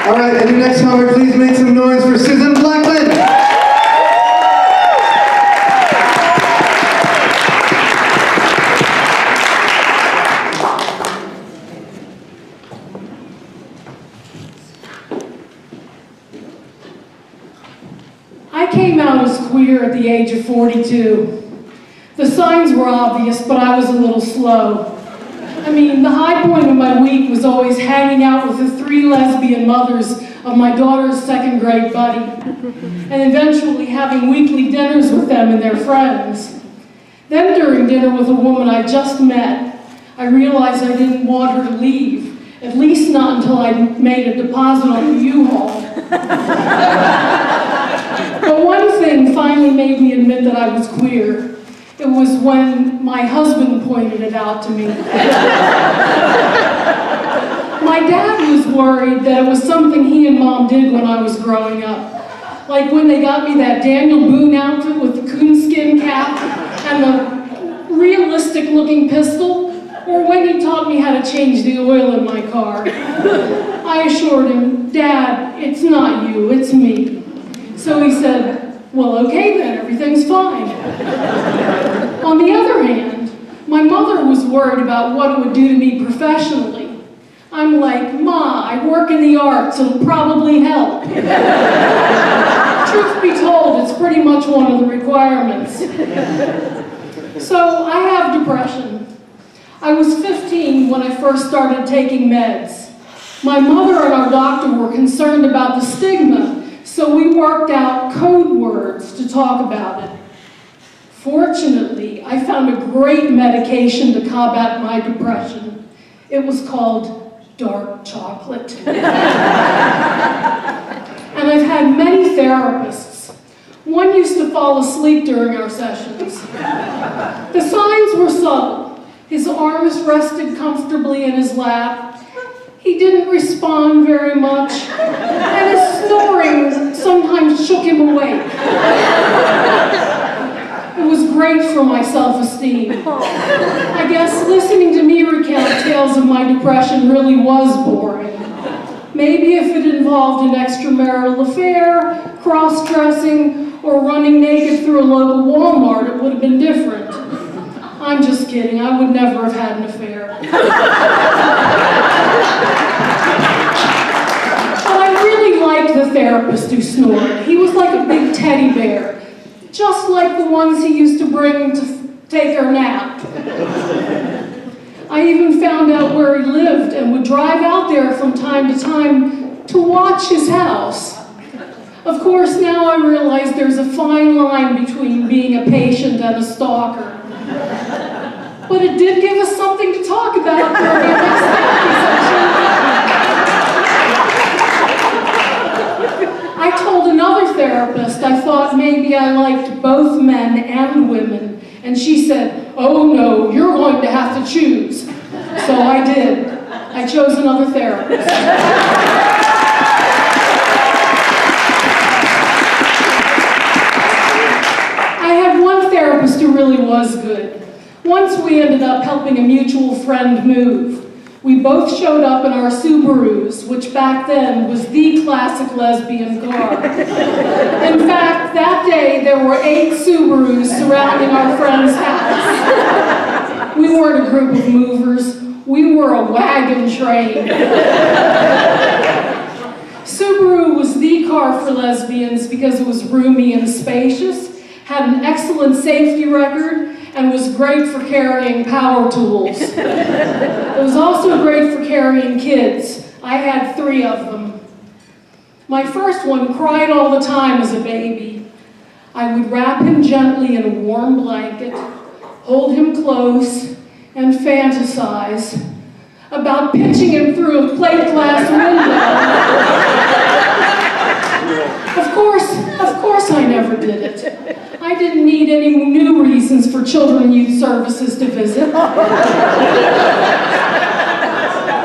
All right, and your next cover, please make some noise for Susan Blackman. I came out as queer at the age of 42. The signs were obvious, but I was a little slow. I mean, the high point of my week was always hanging out with the 3 lesbian mothers of my daughter's 2nd grade buddy, and eventually having weekly dinners with them and their friends. Then during dinner with a woman I just met, I realized I didn't want her to leave, at least not until I made a deposit on the U-Haul. But one thing finally made me admit that I was queer. It was when my husband pointed it out to me. My dad was worried that it was something he and Mom did when I was growing up. Like when they got me that Daniel Boone outfit with the coonskin cap and the realistic looking pistol, or when he taught me how to change the oil in my car. I assured him, Dad, it's not you, it's me. So he said, well, okay then, everything's fine. On the other hand, my mother was worried about what it would do to me professionally. I'm like, Ma, I work in the arts, it'll probably help. Truth be told, it's pretty much one of the requirements. So I have depression. I was 15 when I first started taking meds. My mother and our doctor were concerned about the stigma, so we worked out code words to talk about it. Fortunately, I found a great medication to combat my depression. It was called dark chocolate. And I've had many therapists. One used to fall asleep during our sessions. The signs were subtle. His arms rested comfortably in his lap. He didn't respond very much, and his snoring sometimes shook him awake. It was great for my self-esteem. I guess listening to me recount tales of my depression really was boring. Maybe if it involved an extramarital affair, cross-dressing, or running naked through a local Walmart, it would have been different. I'm just kidding, I would never have had an affair. But I really liked the therapist who snored. He was like a big teddy bear, just like the ones he used to bring to take our nap. I even found out where he lived and would drive out there from time to time to watch his house. Of course, now I realize there's a fine line between being a patient and a stalker. But it did give us something to talk about during our next therapy session. I told another therapist I thought maybe I liked both men and women, and she said, oh no, you're going to have to choose. So I did. I chose another therapist. I had one therapist who really was good. Once we ended up helping a mutual friend move. We both showed up in our Subarus, which back then was the classic lesbian car. In fact, that day there were 8 Subarus surrounding our friend's house. We weren't a group of movers, we were a wagon train. Subaru was the car for lesbians because it was roomy and spacious, had an excellent safety record, and was great for carrying power tools. It was also great for carrying kids. I had 3 of them. My first one cried all the time as a baby. I would wrap him gently in a warm blanket, hold him close, and fantasize about pitching him through a plate glass window. Of course I never did it. I didn't need any new reasons for Children and Youth Services to visit.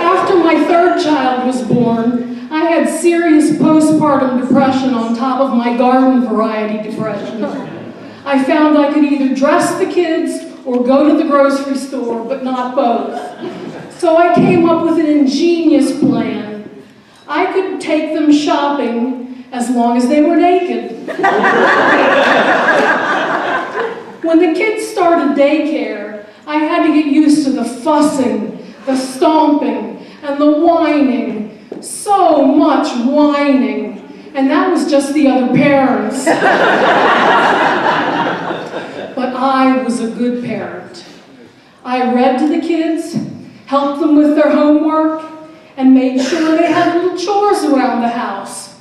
After my 3rd child was born, I had serious postpartum depression on top of my garden variety depression. I found I could either dress the kids or go to the grocery store, but not both. So I came up with an ingenious plan. I could take them shopping as long as they were naked. When the kids started daycare, I had to get used to the fussing, the stomping, and the whining. So much whining. And that was just the other parents. But I was a good parent. I read to the kids, helped them with their homework, and made sure they had little chores around the house.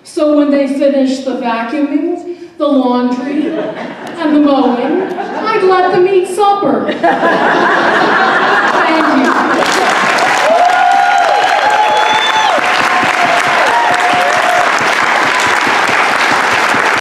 So when they finished the vacuuming, the laundry, and the mowing, I'd let them eat supper.